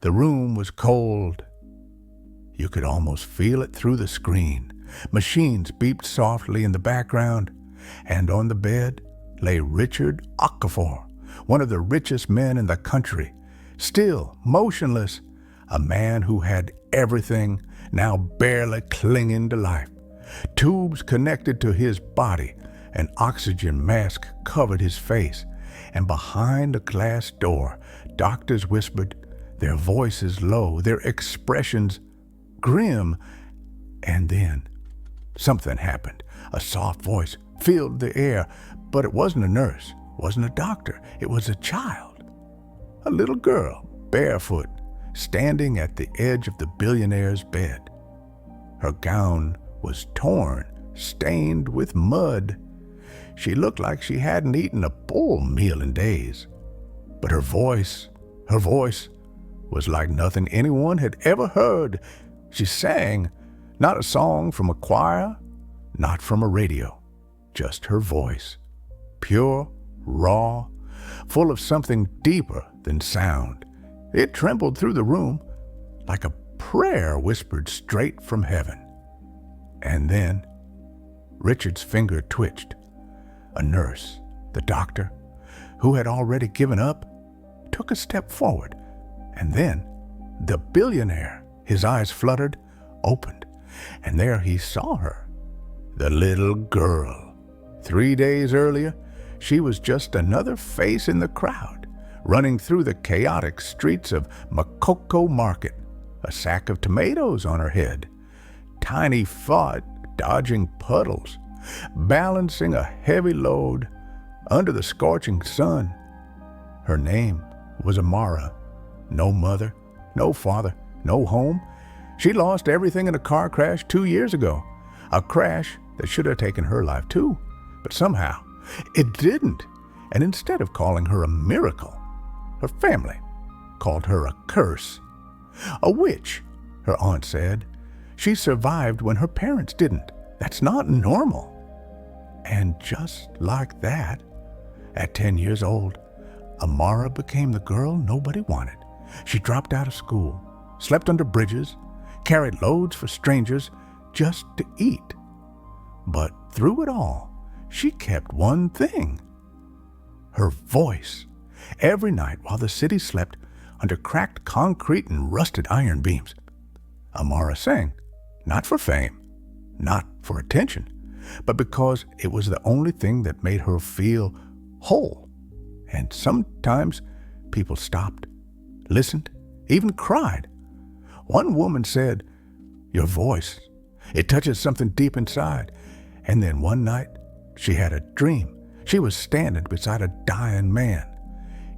The room was cold. You could almost feel it through the screen. Machines beeped softly in the background, and on the bed lay Richard Okafor, one of the richest men in the country, still motionless, a man who had everything, now barely clinging to life. Tubes connected to his body, an oxygen mask covered his face, and behind a glass door, doctors whispered, their voices low, their expressions grim. And then something happened. A soft voice filled the air, but it wasn't a nurse, wasn't a doctor. It was a child, a little girl, barefoot, standing at the edge of the billionaire's bed. Her gown was torn, stained with mud. She looked like she hadn't eaten a full meal in days. But her voice was like nothing anyone had ever heard. She sang, not a song from a choir, not from a radio, just her voice, pure, raw, full of something deeper than sound. It trembled through the room like a prayer whispered straight from heaven. And then Richard's finger twitched. A nurse, the doctor, who had already given up, took a step forward. And then the billionaire, his eyes fluttered, opened, and there he saw her, the little girl. 3 days earlier, she was just another face in the crowd, running through the chaotic streets of Makoko Market, a sack of tomatoes on her head, tiny foot dodging puddles, balancing a heavy load under the scorching sun. Her name was Amara. No mother, no father, no home. She lost everything in a car crash 2 years ago, a crash that should have taken her life too. But somehow, it didn't. And instead of calling her a miracle, her family called her a curse. A witch, her aunt said. She survived when her parents didn't. That's not normal. And just like that, at 10 years old, Amara became the girl nobody wanted. She dropped out of school, slept under bridges, carried loads for strangers just to eat. But through it all, she kept one thing: her voice. Every night while the city slept under cracked concrete and rusted iron beams, Amara sang, not for fame, not for attention, but because it was the only thing that made her feel whole. And sometimes people stopped, listened, even cried. One woman said, "Your voice, it touches something deep inside." And then one night, she had a dream. She was standing beside a dying man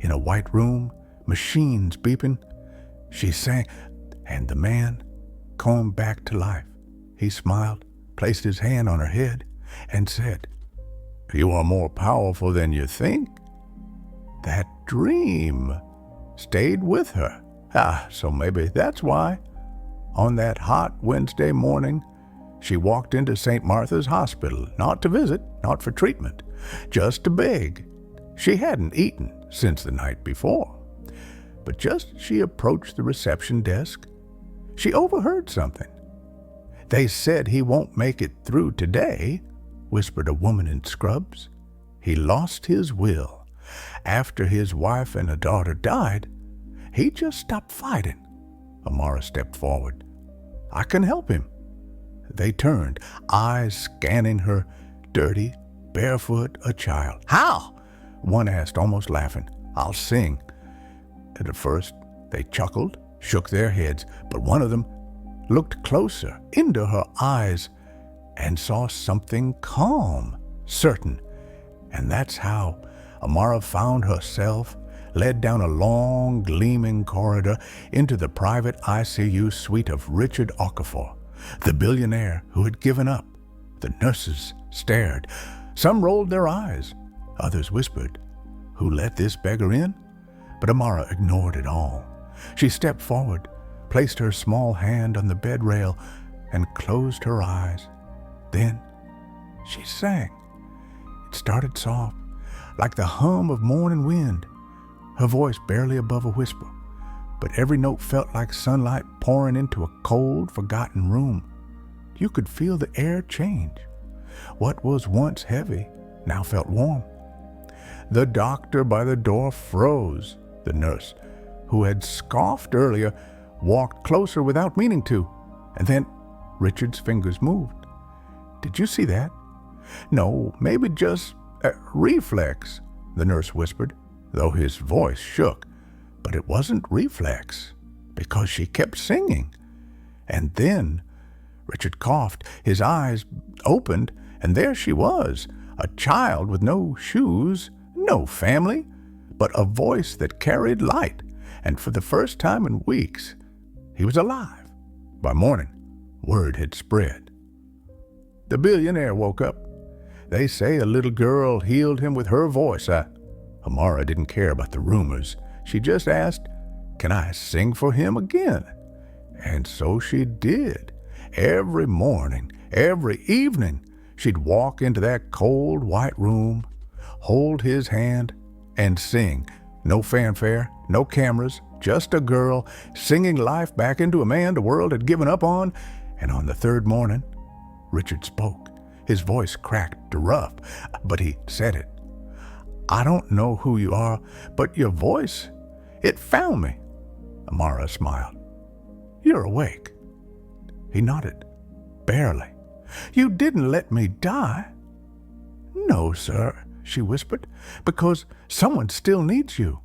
in a white room, machines beeping. She sang, and the man came back to life. He smiled, placed his hand on her head, and said, "You are more powerful than you think." That dream stayed with her. So maybe that's why, on that hot Wednesday morning, she walked into St. Martha's Hospital, not to visit, not for treatment, just to beg. She hadn't eaten since the night before. But just as she approached the reception desk, she overheard something. "They said he won't make it through today," whispered a woman in scrubs. "He lost his will. After his wife and a daughter died, he just stopped fighting." Amara stepped forward. "I can help him." They turned, eyes scanning her, dirty, barefoot, a child. "How?" one asked, almost laughing. "I'll sing." At first, they chuckled, shook their heads, but one of them looked closer into her eyes and saw something calm, certain. And that's how Amara found herself led down a long, gleaming corridor into the private ICU suite of Richard Okafor, the billionaire who had given up. The nurses stared. Some rolled their eyes. Others whispered, "Who let this beggar in?" But Amara ignored it all. She stepped forward, placed her small hand on the bed rail, and closed her eyes. Then she sang. It started soft, like the hum of morning wind, her voice barely above a whisper. but every note felt like sunlight pouring into a cold, forgotten room. You could feel the air change. What was once heavy now felt warm. The doctor by the door froze. The nurse, who had scoffed earlier, walked closer without meaning to, and then Richard's fingers moved. "Did you see that?" "No, maybe just a reflex," the nurse whispered, though his voice shook. But it wasn't reflex, because she kept singing. And then Richard coughed, his eyes opened, and there she was, a child with no shoes, no family, but a voice that carried light. And for the first time in weeks, he was alive. By morning, word had spread. The billionaire woke up. They say a little girl healed him with her voice. Amara didn't care about the rumors. She just asked, "Can I sing for him again?" And so she did. Every morning, every evening, she'd walk into that cold white room, hold his hand, and sing. No fanfare, no cameras, just a girl singing life back into a man the world had given up on. And on the third morning, Richard spoke. His voice cracked rough, but he said it. "I don't know who you are, but your voice, it found me." Amara smiled. "You're awake." He nodded. "Barely." "You didn't let me die." "No, sir," she whispered, "because someone still needs you."